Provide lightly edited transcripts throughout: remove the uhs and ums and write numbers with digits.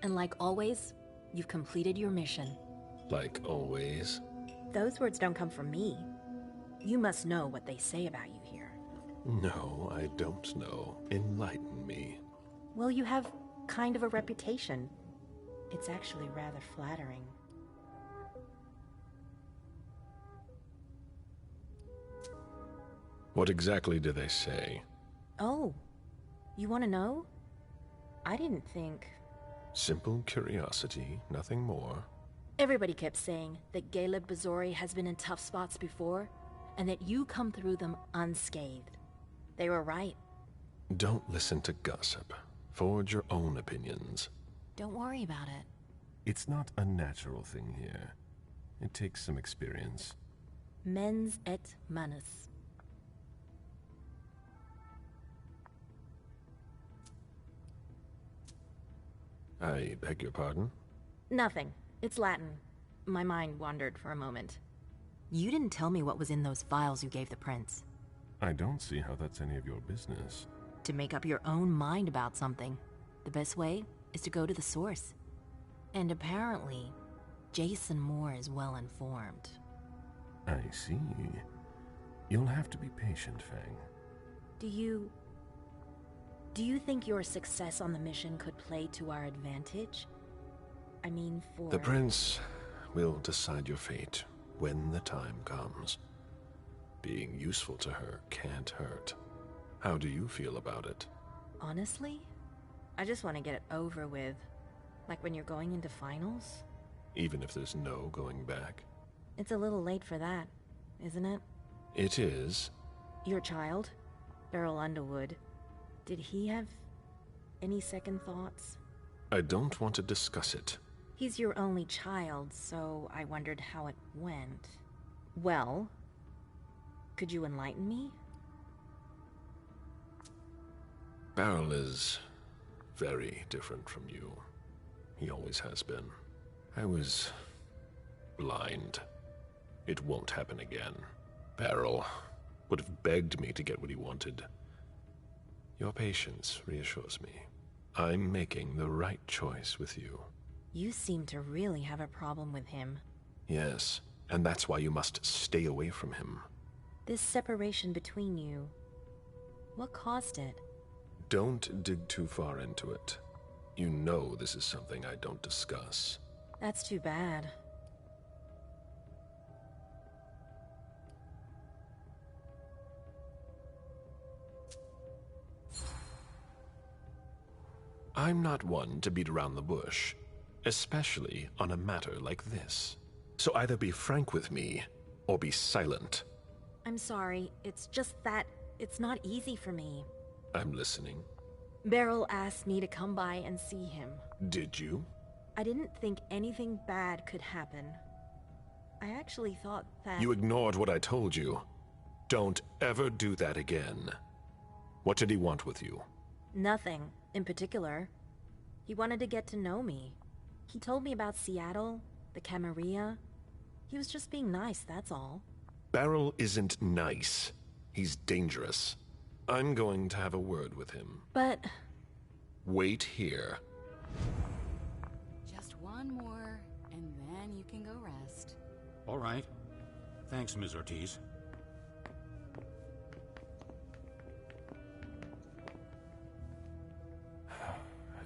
And like always, you've completed your mission. Like always? Those words don't come from me. You must know what they say about you here. No, I don't know. Enlighten me. Well, you have kind of a reputation. It's actually rather flattering. What exactly do they say? Oh, you want to know? I didn't think... Simple curiosity, nothing more. Everybody kept saying that Caleb Bazori has been in tough spots before, and that you come through them unscathed. They were right. Don't listen to gossip. Forge your own opinions. Don't worry about it. It's not a natural thing here. It takes some experience. Mens et manus. I beg your pardon? Nothing. It's Latin. My mind wandered for a moment. You didn't tell me what was in those files you gave the prince. I don't see how that's any of your business. To make up your own mind about something, the best way is to go to the source. And apparently, Jason Moore is well informed. I see. You'll have to be patient, Fang. Do you think your success on the mission could play to our advantage? I mean, for... The prince will decide your fate when the time comes. Being useful to her can't hurt. How do you feel about it? Honestly, I just want to get it over with. Like when you're going into finals. Even if there's no going back? It's a little late for that, isn't it? It is. Your child, Beryl Underwood, did he have any second thoughts? I don't want to discuss it. He's your only child, so I wondered how it went. Well, could you enlighten me? Beryl is very different from you. He always has been. I was blind. It won't happen again. Beryl would have begged me to get what he wanted. Your patience reassures me. I'm making the right choice with you. You seem to really have a problem with him. Yes, and that's why you must stay away from him. This separation between you, what caused it? Don't dig too far into it. You know this is something I don't discuss. That's too bad. I'm not one to beat around the bush, especially on a matter like this. So either be frank with me, or be silent. I'm sorry, it's just that it's not easy for me. I'm listening. Beryl asked me to come by and see him. Did you? I didn't think anything bad could happen. I actually thought that... You ignored what I told you. Don't ever do that again. What did he want with you? Nothing in particular. He wanted to get to know me. He told me about Seattle, the Camarilla. He was just being nice, that's all. Beryl isn't nice. He's dangerous. I'm going to have a word with him. But... Wait here. Just one more, and then you can go rest. All right. Thanks, Ms. Ortiz.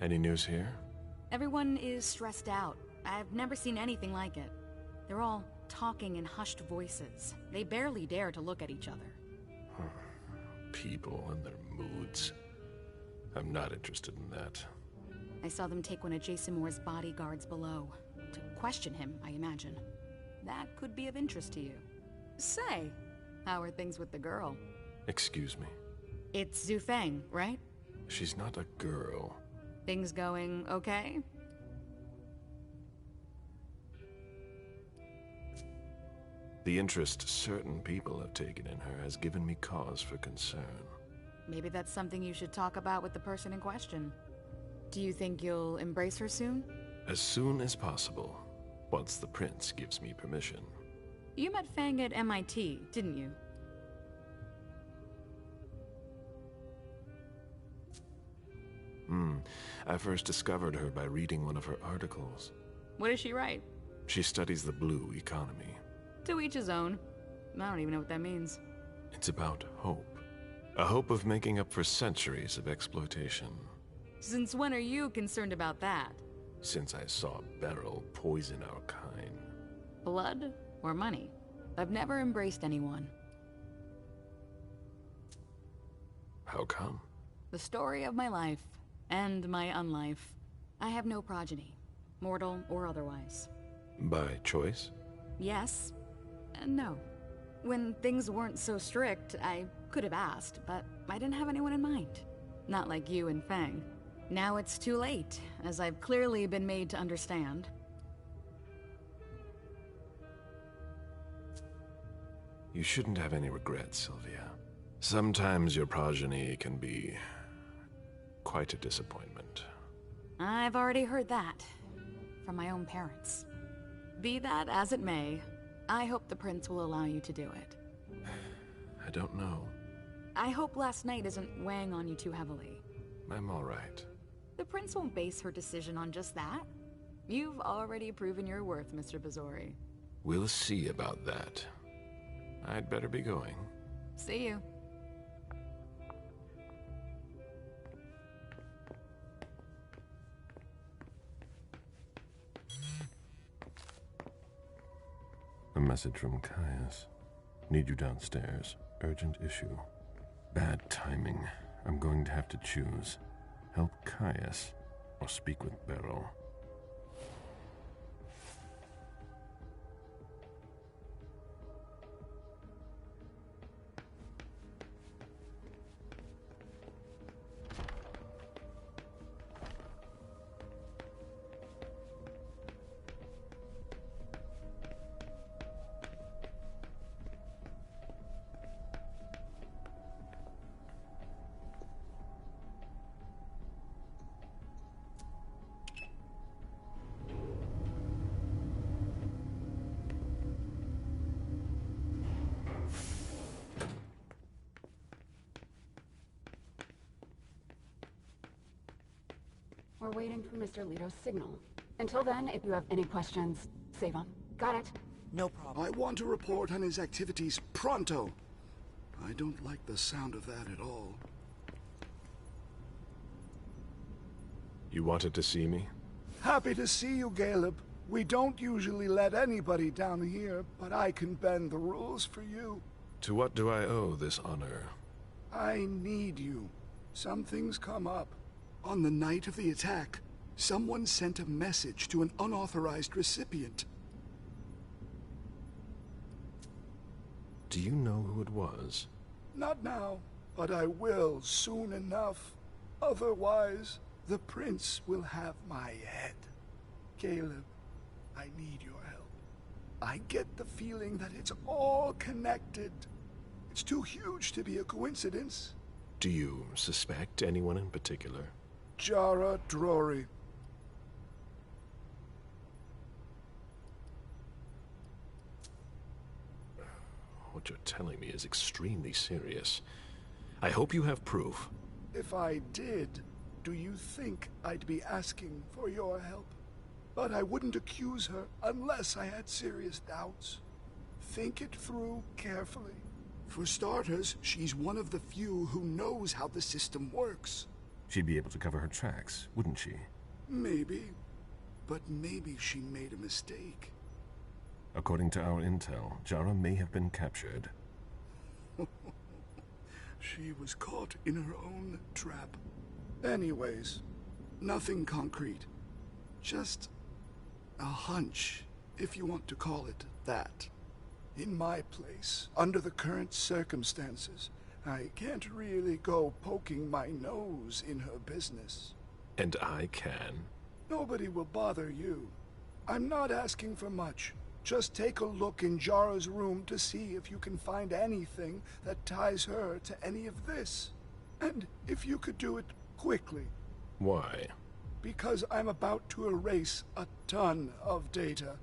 Any news here? Everyone is stressed out. I've never seen anything like it. They're all talking in hushed voices. They barely dare to look at each other. People and their moods. I'm not interested in that. I saw them take one of Jason Moore's bodyguards below. To question him, I imagine. That could be of interest to you. Say, how are things with the girl? Excuse me. It's Zhu Feng, right? She's not a girl. Things going okay? The interest certain people have taken in her has given me cause for concern. Maybe that's something you should talk about with the person in question. Do you think you'll embrace her soon? As soon as possible, once the prince gives me permission. You met Fang at MIT, didn't you? I first discovered her by reading one of her articles. What does she write? She studies the blue economy. To each his own. I don't even know what that means. It's about hope. A hope of making up for centuries of exploitation. Since when are you concerned about that? Since I saw Beryl poison our kind. Blood or money? I've never embraced anyone. How come? The story of my life, and my unlife. I have no progeny, mortal or otherwise. By choice? Yes, and no. When things weren't so strict, I could have asked, but I didn't have anyone in mind. Not like you and Fang. Now it's too late, as I've clearly been made to understand. You shouldn't have any regrets, Sylvia. Sometimes your progeny can be quite a disappointment. I've already heard that from my own parents. Be that as it may, I hope the prince will allow you to do it. I don't know. I hope last night isn't weighing on you too heavily. I'm all right. The prince won't base her decision on just that. You've already proven your worth, Mr. Bazori. We'll see about that. I'd better be going. See you. A message from Caius. Need you downstairs. Urgent issue. Bad timing. I'm going to have to choose. Help Caius or speak with Beryl. We're waiting for Mr. Leto's signal. Until then, if you have any questions, save them. Got it? No problem. I want to report on his activities pronto. I don't like the sound of that at all. You wanted to see me? Happy to see you, Caleb. We don't usually let anybody down here, but I can bend the rules for you. To what do I owe this honor? I need you. Something's come up. On the night of the attack, someone sent a message to an unauthorized recipient. Do you know who it was? Not now, but I will soon enough. Otherwise, the prince will have my head. Caleb, I need your help. I get the feeling that it's all connected. It's too huge to be a coincidence. Do you suspect anyone in particular? Jara Drory. What you're telling me is extremely serious. I hope you have proof. If I did, do you think I'd be asking for your help? But I wouldn't accuse her unless I had serious doubts. Think it through carefully. For starters, she's one of the few who knows how the system works. She'd be able to cover her tracks, wouldn't she? Maybe. But maybe she made a mistake. According to our intel, Jara may have been captured. She was caught in her own trap. Anyways, nothing concrete. Just a hunch, if you want to call it that. In my place, under the current circumstances, I can't really go poking my nose in her business. And I can. Nobody will bother you. I'm not asking for much. Just take a look in Jara's room to see if you can find anything that ties her to any of this. And if you could do it quickly. Why? Because I'm about to erase a ton of data.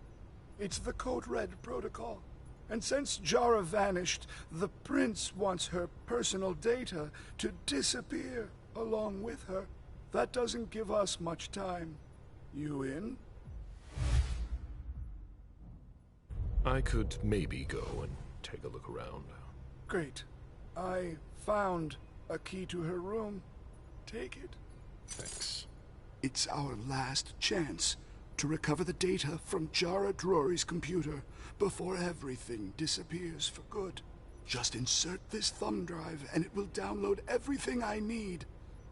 It's the Code Red protocol. And since Jara vanished, the prince wants her personal data to disappear along with her. That doesn't give us much time. You in? I could maybe go and take a look around. Great. I found a key to her room. Take it. Thanks. It's our last chance to recover the data from Jara Drury's computer before everything disappears for good. Just insert this thumb drive and it will download everything I need.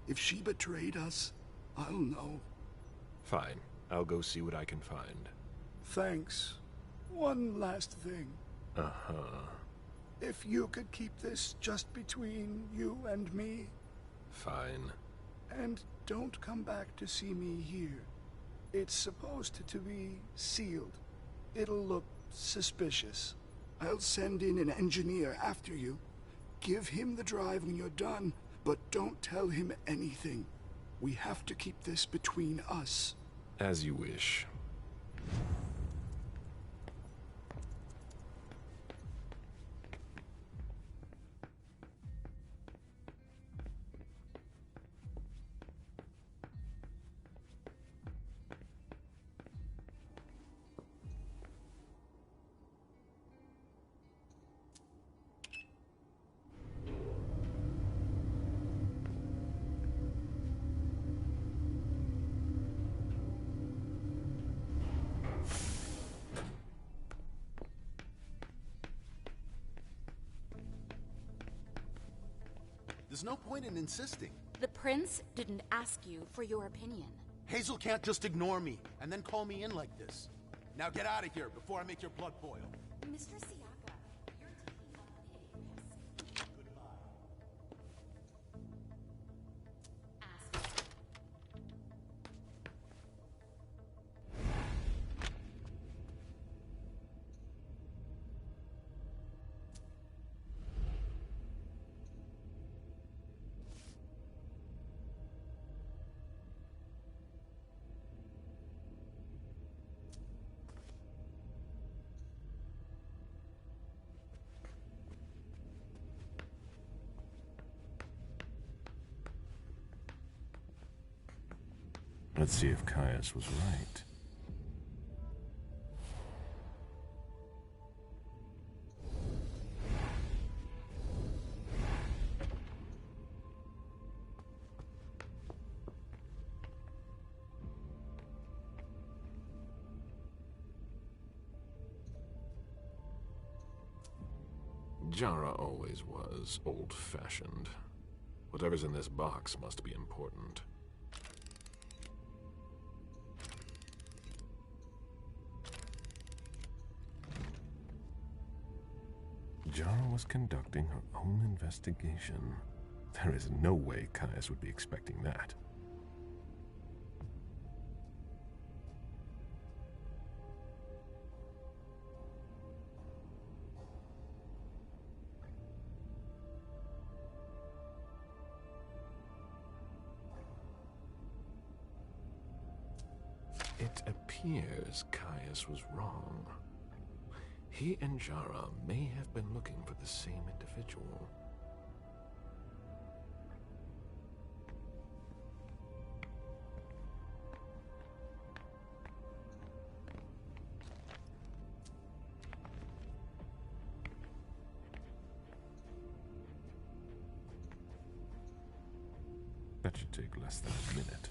If she betrayed us, I'll know. Fine. I'll go see what I can find. Thanks. One last thing. Uh-huh. If you could keep this just between you and me, Fine. and don't come back to see me here. It's supposed to be sealed. It'll look suspicious. I'll send in an engineer after you. Give him the drive when you're done, but don't tell him anything. We have to keep this between us. As you wish. There's no point in insisting. The prince didn't ask you for your opinion. Hazel can't just ignore me and then call me in like this. Now get out of here before I make your blood boil. Mr. Siaka, you're taking a big risk. Ask. Let's see if Caius was right. Jara always was old-fashioned. Whatever's in this box must be important. Jara was conducting her own investigation. There is no way Caius would be expecting that. It appears Caius was wrong. He and Jara may have been looking for the same individual. That should take less than a minute.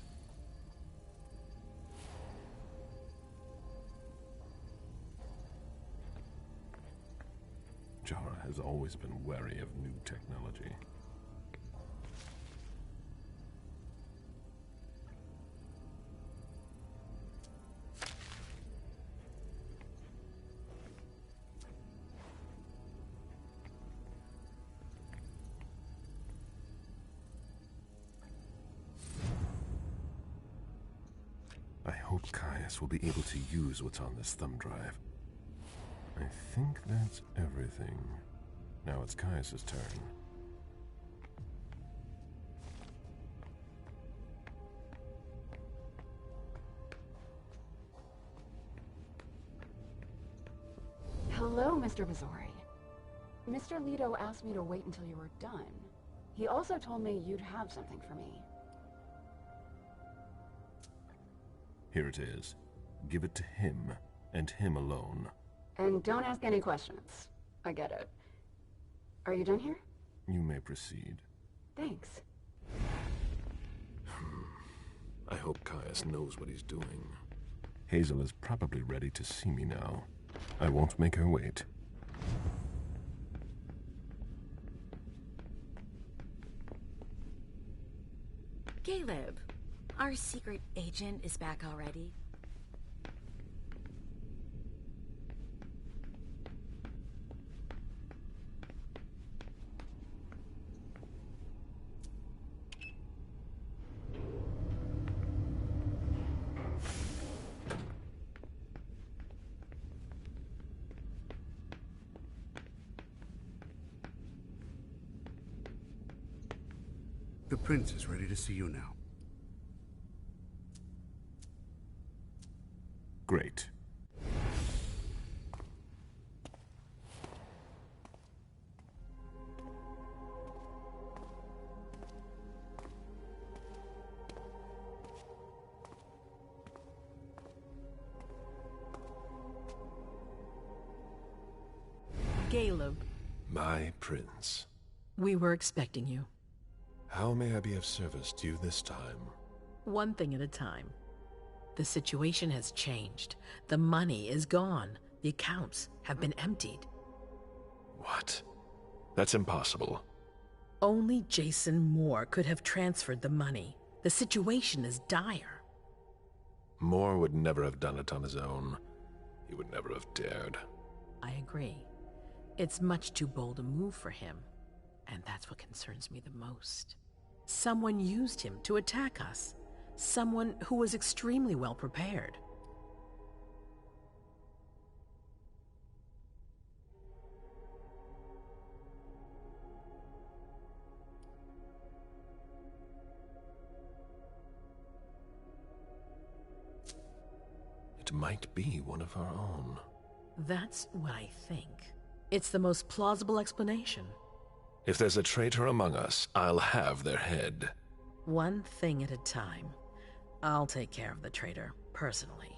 Jara has always been wary of new technology. I hope Caius will be able to use what's on this thumb drive. I think that's everything. Now it's Caius's turn. Hello, Mr. Bizori. Mr. Leto asked me to wait until you were done. He also told me you'd have something for me. Here it is. Give it to him, and him alone. And don't ask any questions. I get it. Are you done here? You may proceed. Thanks. I hope Caius knows what he's doing. Hazel is probably ready to see me now. I won't make her wait. Caleb, our secret agent is back already. The prince is ready to see you now. Great. Caleb, My prince. we were expecting you. How may I be of service to you this time? One thing at a time. The situation has changed. The money is gone. The accounts have been emptied. What? That's impossible. Only Jason Moore could have transferred the money. The situation is dire. Moore would never have done it on his own. He would never have dared. I agree. It's much too bold a move for him. And that's what concerns me the most. Someone used him to attack us. Someone who was extremely well prepared. It might be one of our own. That's what I think. It's the most plausible explanation. If there's a traitor among us, I'll have their head. One thing at a time. I'll take care of the traitor, personally.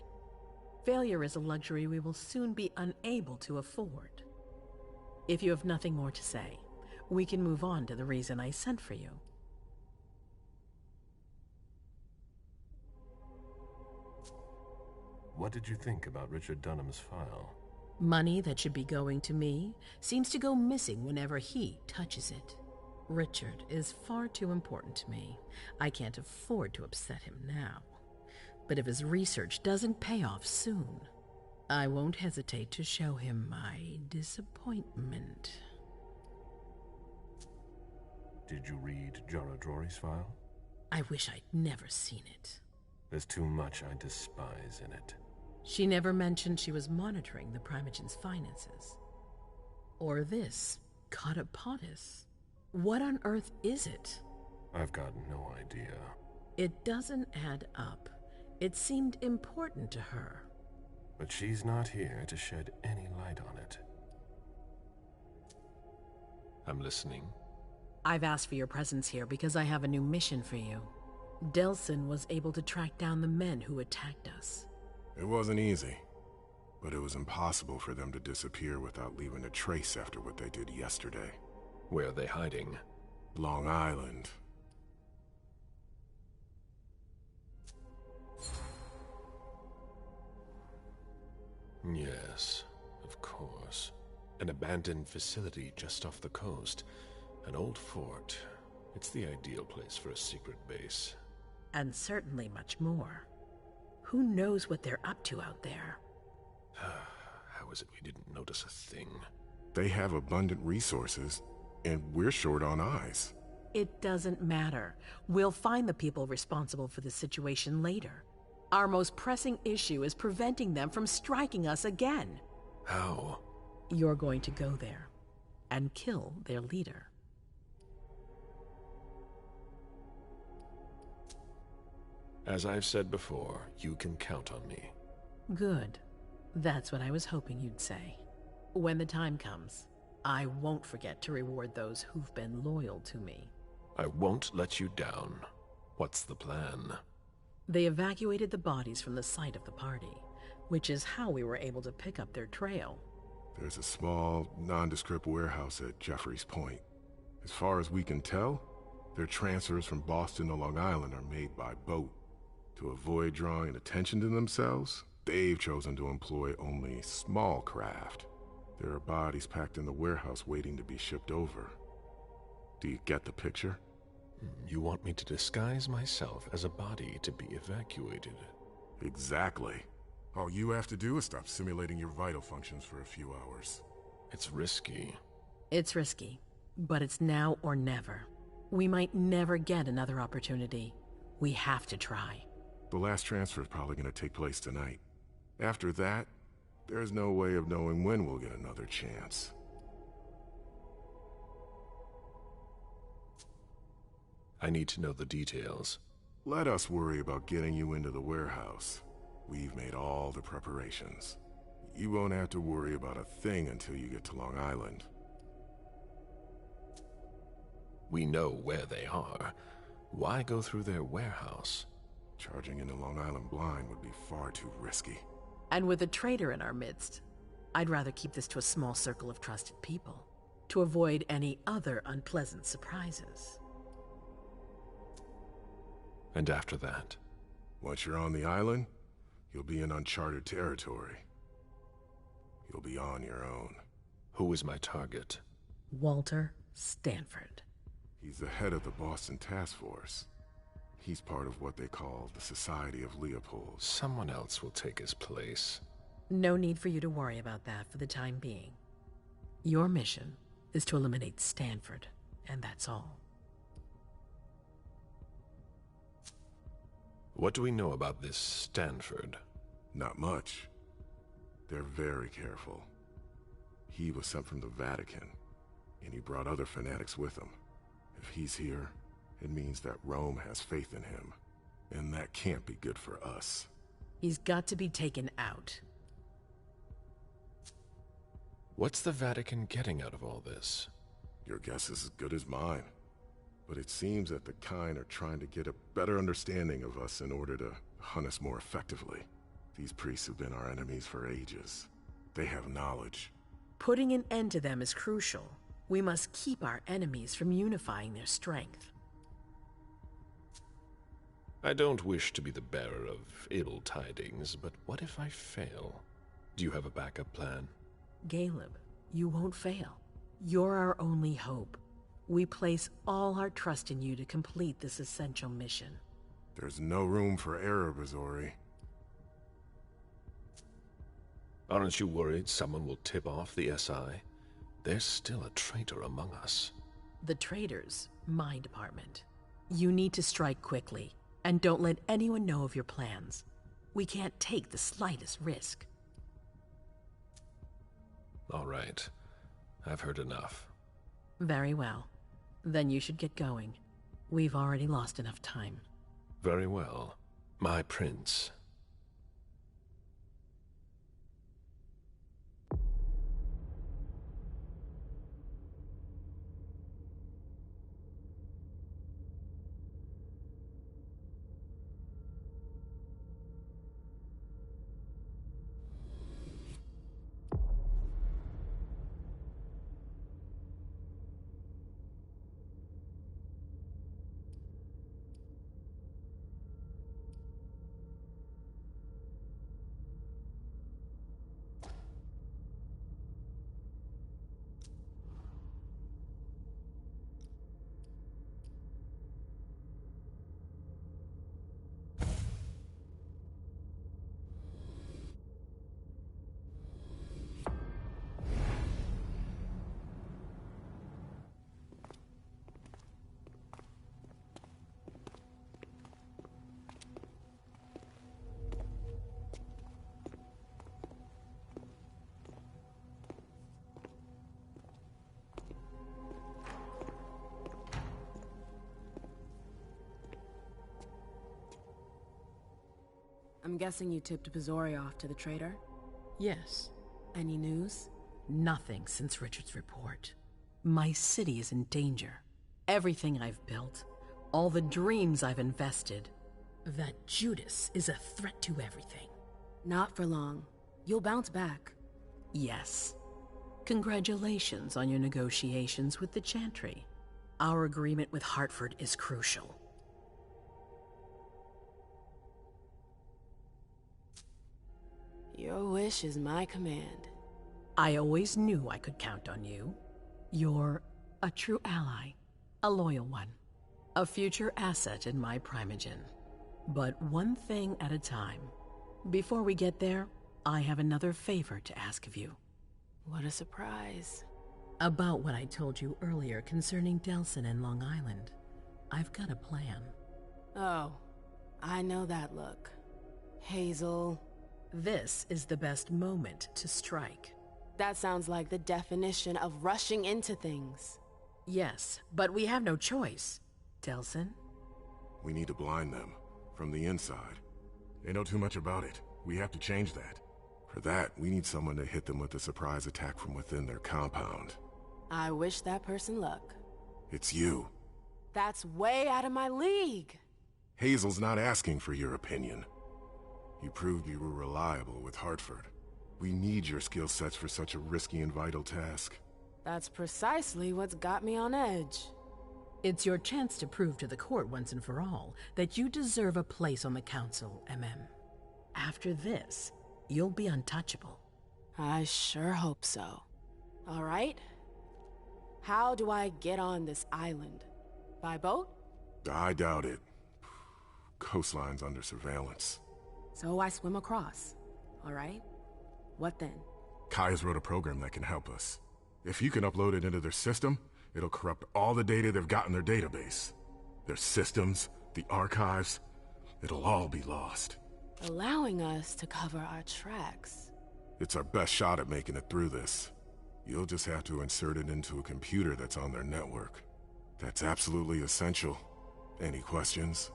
Failure is a luxury we will soon be unable to afford. If you have nothing more to say, we can move on to the reason I sent for you. What did you think about Richard Dunham's file? Money that should be going to me seems to go missing whenever he touches it. Richard is far too important to me. I can't afford to upset him now. But if his research doesn't pay off soon, I won't hesitate to show him my disappointment. Did you read Jara Drory's file? I wish I'd never seen it. There's too much I despise in it. She never mentioned she was monitoring the Primogen's finances. Or this, Catapotis. What on earth is it? I've got no idea. It doesn't add up. It seemed important to her. But she's not here to shed any light on it. I'm listening. I've asked for your presence here because I have a new mission for you. Delsin was able to track down the men who attacked us. It wasn't easy, but it was impossible for them to disappear without leaving a trace after what they did yesterday. Where are they hiding? Long Island. Yes, of course. An abandoned facility just off the coast. An old fort. It's the ideal place for a secret base. And certainly much more. Who knows what they're up to out there? How is it we didn't notice a thing? They have abundant resources, and we're short on eyes. It doesn't matter. We'll find the people responsible for the situation later. Our most pressing issue is preventing them from striking us again. How? You're going to go there and kill their leader. As I've said before, you can count on me. Good. That's what I was hoping you'd say. When the time comes, I won't forget to reward those who've been loyal to me. I won't let you down. What's the plan? They evacuated the bodies from the site of the party, which is how we were able to pick up their trail. There's a small, nondescript warehouse at Jeffrey's Point. As far as we can tell, their transfers from Boston to Long Island are made by boat. To avoid drawing attention to themselves, they've chosen to employ only small craft. There are bodies packed in the warehouse waiting to be shipped over. Do you get the picture? You want me to disguise myself as a body to be evacuated? Exactly. All you have to do is stop simulating your vital functions for a few hours. It's risky. It's risky, but it's now or never. We might never get another opportunity. We have to try. The last transfer is probably going to take place tonight. After that, there's no way of knowing when we'll get another chance. I need to know the details. Let us worry about getting you into the warehouse. We've made all the preparations. You won't have to worry about a thing until you get to Long Island. We know where they are. Why go through their warehouse? Charging into Long Island blind would be far too risky. And with a traitor in our midst, I'd rather keep this to a small circle of trusted people, to avoid any other unpleasant surprises. And after that? Once you're on the island, you'll be in uncharted territory. You'll be on your own. Who is my target? Walter Stanford. He's the head of the Boston Task Force. He's part of what they call the Society of Leopold. Someone else will take his place. No need for you to worry about that for the time being. Your mission is to eliminate Stanford, and that's all. What do we know about this Stanford? Not much. They're very careful. He was sent from the Vatican, and he brought other fanatics with him. If he's here, it means that Rome has faith in him, and that can't be good for us. He's got to be taken out. What's the Vatican getting out of all this? Your guess is as good as mine. But it seems that the kind are trying to get a better understanding of us in order to hunt us more effectively. These priests have been our enemies for ages. They have knowledge. Putting an end to them is crucial. We must keep our enemies from unifying their strength. I don't wish to be the bearer of ill tidings, but what if I fail? Do you have a backup plan? Caleb, you won't fail. You're our only hope. We place all our trust in you to complete this essential mission. There's no room for error, Bazori. Aren't you worried someone will tip off the SI? There's still a traitor among us. The traitors, my department. You need to strike quickly, and don't let anyone know of your plans. We can't take the slightest risk. All right. I've heard enough. Very well. Then you should get going. We've already lost enough time. Very well. My prince. I'm guessing you tipped Bazori off to the traitor? Yes. Any news? Nothing since Richard's report. My city is in danger. Everything I've built, all the dreams I've invested, That Judas is a threat to everything. Not for long. You'll bounce back. Yes. Congratulations on your negotiations with the Chantry. Our agreement with Hartford is crucial. Your wish is my command. I always knew I could count on you. You're a true ally, a loyal one, a future asset in my Primogen. But one thing at a time. Before we get there, I have another favor to ask of you. What a surprise. About what I told you earlier concerning Delsin and Long Island. I've got a plan. Oh, I know that look. Hazel. This is the best moment to strike. That sounds like the definition of rushing into things. Yes, but we have no choice. Delsin? We need to blind them, from the inside. They know too much about it. We have to change that. For that, we need someone to hit them with a surprise attack from within their compound. I wish that person luck. It's you. That's way out of my league. Hazel's not asking for your opinion. You proved you were reliable with Hartford. We need your skill sets for such a risky and vital task. That's precisely what's got me on edge. It's your chance to prove to the court once and for all that you deserve a place on the council, MM. After this, you'll be untouchable. I sure hope so. All right. How do I get on this island? By boat? I doubt it. Coastline's under surveillance. So I swim across. All right. What then? Kaya's wrote a program that can help us. If you can upload it into their system, it'll corrupt all the data they've got in their database. Their systems, the archives, it'll all be lost. Allowing us to cover our tracks. It's our best shot at making it through this. You'll just have to insert it into a computer that's on their network. That's absolutely essential. Any questions?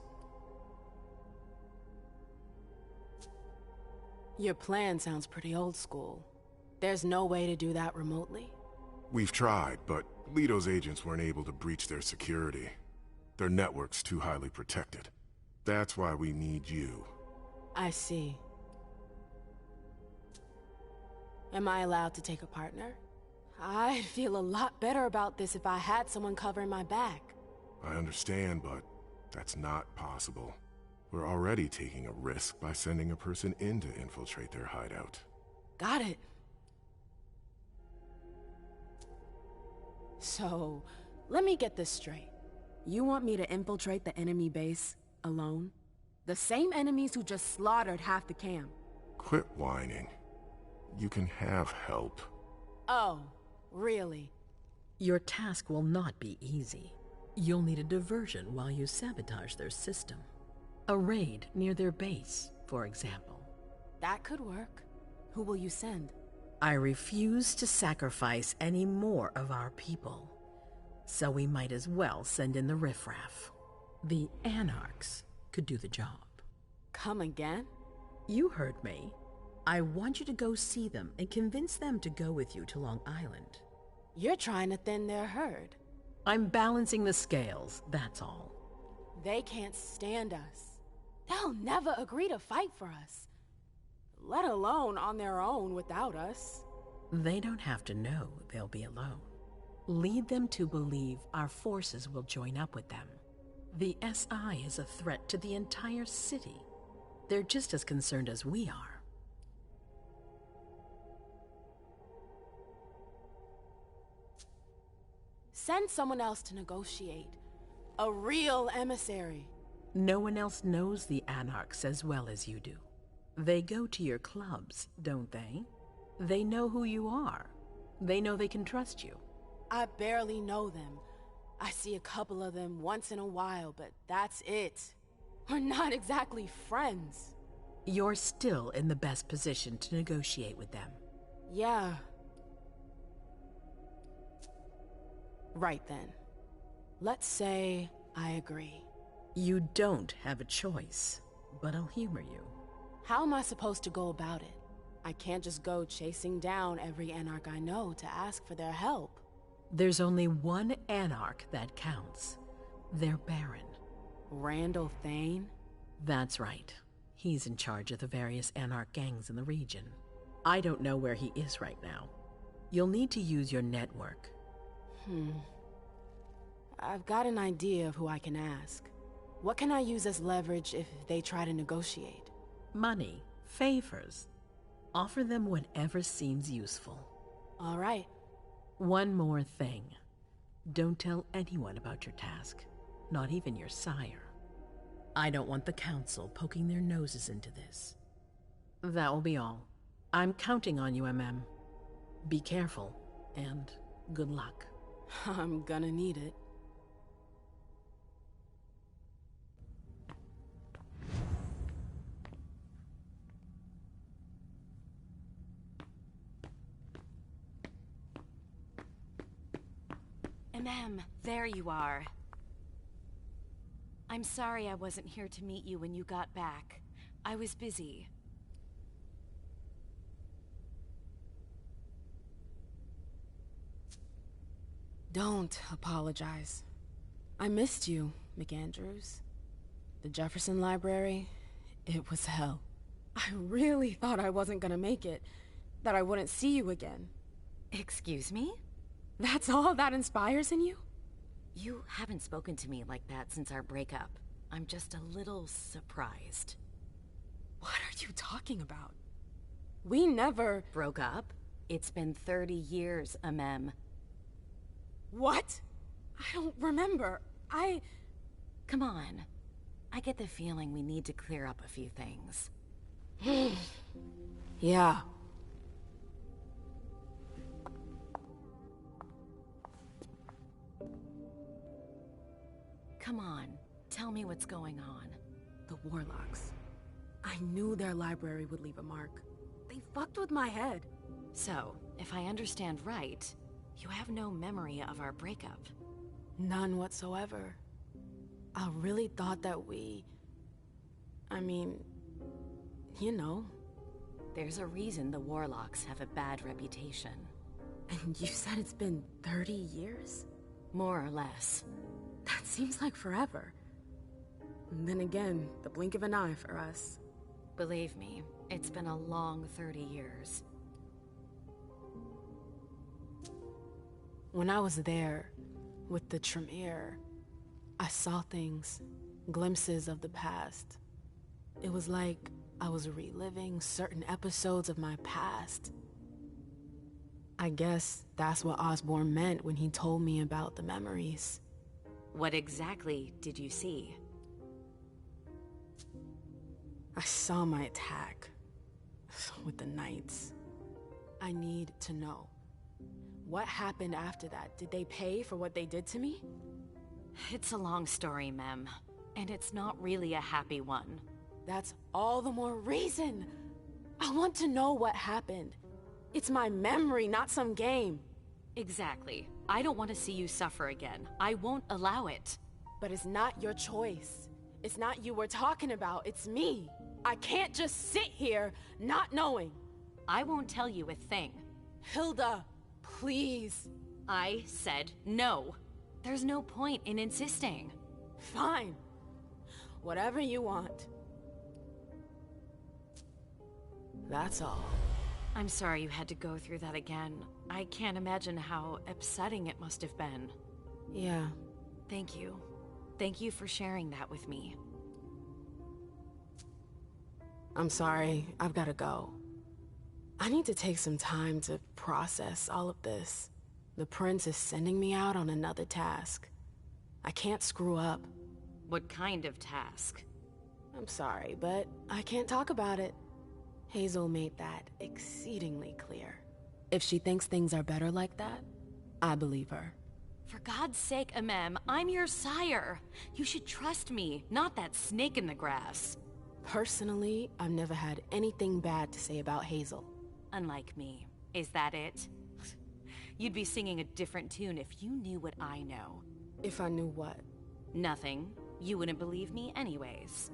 Your plan sounds pretty old school. There's no way to do that remotely? We've tried, but Leto's agents weren't able to breach their security. Their network's too highly protected. That's why we need you. I see. Am I allowed to take a partner? I'd feel a lot better about this if I had someone covering my back. I understand, but that's not possible. We're already taking a risk by sending a person in to infiltrate their hideout. Got it. So, let me get this straight. You want me to infiltrate the enemy base alone? The same enemies who just slaughtered half the camp. Quit whining. You can have help. Oh, really? Your task will not be easy. You'll need a diversion while you sabotage their system. A raid near their base, for example. That could work. Who will you send? I refuse to sacrifice any more of our people. So we might as well send in the riffraff. The Anarchs could do the job. Come again? You heard me. I want you to go see them and convince them to go with you to Long Island. You're trying to thin their herd. I'm balancing the scales, that's all. They can't stand us. They'll never agree to fight for us. Let alone on their own without us. They don't have to know they'll be alone. Lead them to believe our forces will join up with them. The SI is a threat to the entire city. They're just as concerned as we are. Send someone else to negotiate. A real emissary. No one else knows the Anarchs as well as you do. They go to your clubs, don't they? They know who you are. They know they can trust you. I barely know them. I see a couple of them once in a while, but that's it. We're not exactly friends. You're still in the best position to negotiate with them. Yeah. Right then. Let's say I agree. You don't have a choice, but I'll humor you. How am I supposed to go about it? I can't just go chasing down every Anarch I know to ask for their help. There's only one Anarch that counts. They're Baron. Randall Thane? That's right. He's in charge of the various Anarch gangs in the region. I don't know where he is right now. You'll need to use your network. I've got an idea of who I can ask. What can I use as leverage if they try to negotiate? Money, favors. Offer them whatever seems useful. All right. One more thing. Don't tell anyone about your task, not even your sire. I don't want the Council poking their noses into this. That will be all. I'm counting on you, MM. Be careful, and good luck. I'm gonna need it. MM, there you are. I'm sorry I wasn't here to meet you when you got back. I was busy. Don't apologize. I missed you, McAndrews. The Jefferson Library, it was hell. I really thought I wasn't gonna make it, that I wouldn't see you again. Excuse me? That's all that inspires in you? You haven't spoken to me like that since our breakup. I'm just a little surprised. What are you talking about? We never... Broke up? It's been 30 years, Amem. What? I don't remember. Come on. I get the feeling we need to clear up a few things. Yeah. Come on, tell me what's going on. The Warlocks. I knew their library would leave a mark. They fucked with my head. So, if I understand right, you have no memory of our breakup. None whatsoever. I really thought that I mean, you know. There's a reason the Warlocks have a bad reputation. And you said it's been 30 years? More or less. That seems like forever. And then again, the blink of an eye for us. Believe me, it's been a long 30 years. When I was there, with the Tremere, I saw things, glimpses of the past. It was like I was reliving certain episodes of my past. I guess that's what Osborn meant when he told me about the memories. What exactly did you see? I saw my attack with the Knights. I need to know. What happened after that? Did they pay for what they did to me? It's a long story, Mem. And it's not really a happy one. That's all the more reason. I want to know what happened. It's my memory, not some game. Exactly. I don't want to see you suffer again. I won't allow it. But it's not your choice. It's not you we're talking about, it's me. I can't just sit here not knowing. I won't tell you a thing. Hilda, please. I said no. There's no point in insisting. Fine. Whatever you want. That's all. I'm sorry you had to go through that again. I can't imagine how upsetting it must have been. Yeah. Thank you. Thank you for sharing that with me. I'm sorry, I've gotta go. I need to take some time to process all of this. The Prince is sending me out on another task. I can't screw up. What kind of task? I'm sorry, but I can't talk about it. Hazel made that exceedingly clear. If she thinks things are better like that, I believe her. For God's sake, Amem, I'm your sire. You should trust me, not that snake in the grass. Personally, I've never had anything bad to say about Hazel. Unlike me. Is that it? You'd be singing a different tune if you knew what I know. If I knew what? Nothing. You wouldn't believe me anyways.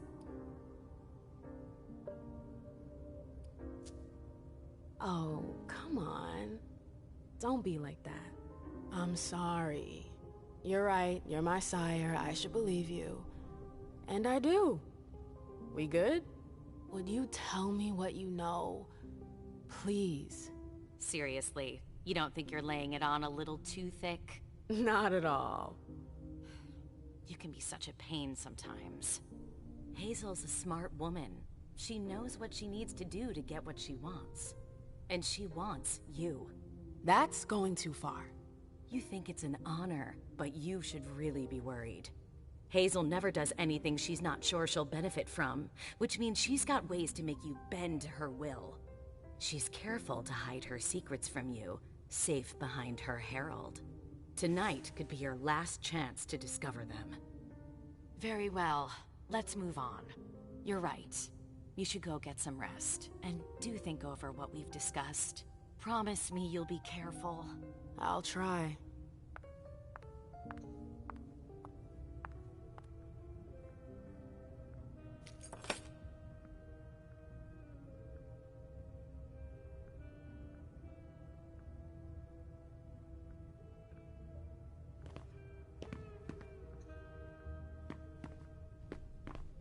Oh, come on. Don't be like that. I'm sorry. You're right, you're my sire, I should believe you. And I do. We good? Would you tell me what you know? Please. Seriously, you don't think you're laying it on a little too thick? Not at all. You can be such a pain sometimes. Hazel's a smart woman. She knows what she needs to do to get what she wants. And she wants you. That's going too far. You think it's an honor, but you should really be worried. Hazel never does anything she's not sure she'll benefit from, which means she's got ways to make you bend to her will. She's careful to hide her secrets from you, safe behind her herald. Tonight could be your last chance to discover them. Very well. Let's move on. You're right. You should go get some rest, and do think over what we've discussed. Promise me you'll be careful. I'll try.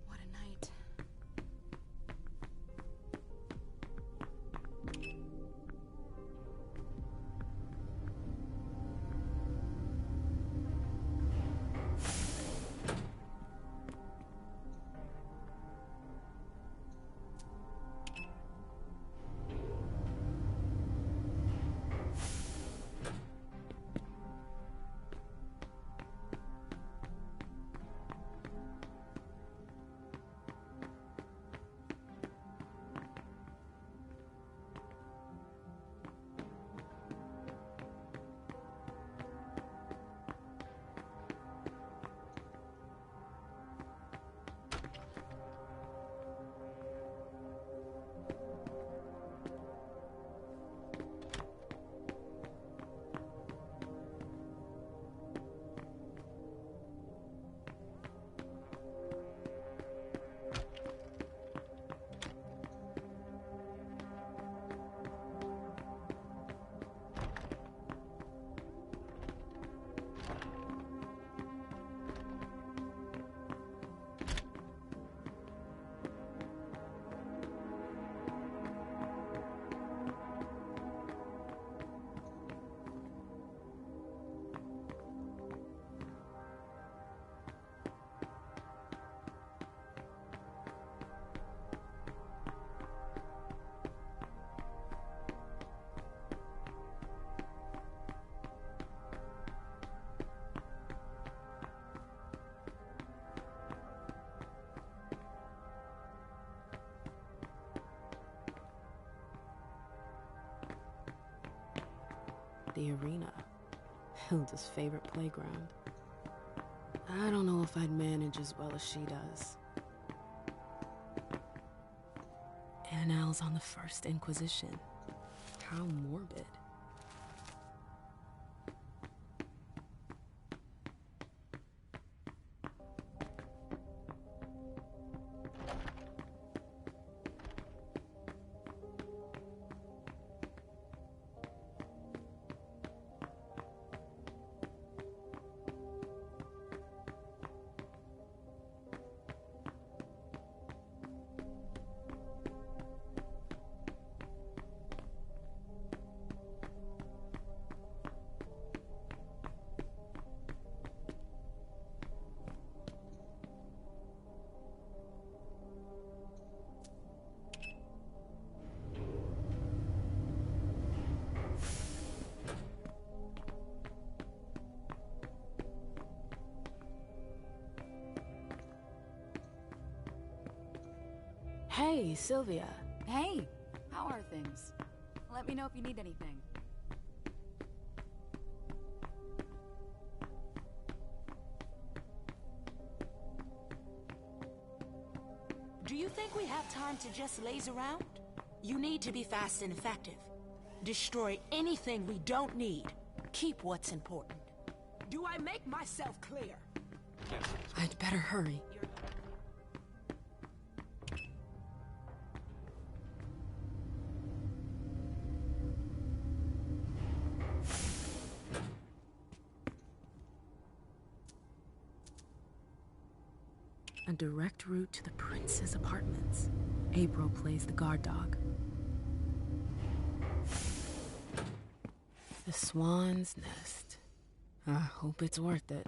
What a night. The arena. Hilda's favorite playground. I don't know if I'd manage as well as she does. Annal's on the First Inquisition. How morbid. Hey, Sylvia. Hey, how are things? Let me know if you need anything. Do you think we have time to just laze around? You need to be fast and effective. Destroy anything we don't need. Keep what's important. Do I make myself clear? I'd better hurry. A direct route to the prince's apartments. April plays the guard dog. The Swan's Nest. I hope it's worth it.